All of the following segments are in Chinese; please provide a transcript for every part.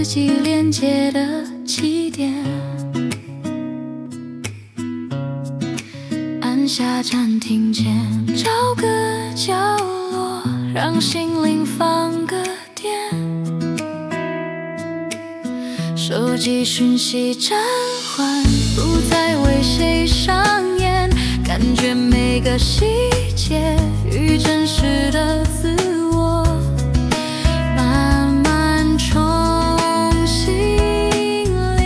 己连接的起点。按下暂停键，找个角落，让心灵放个电。手机讯息暂缓，不再为谁上演，感觉每个细节与真实的自我慢慢重新连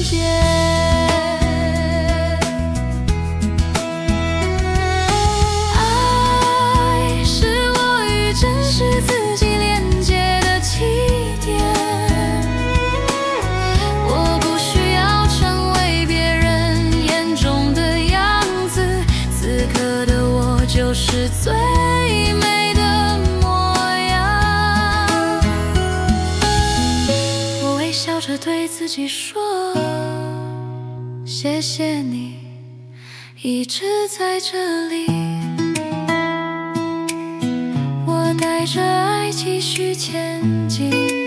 接。爱是我与真实自己连接的起点，我不需要成为别人眼中的样子，此刻的我就是最美的模样。我微笑着对自己说，谢谢你一直在这里，我带着爱继续前进。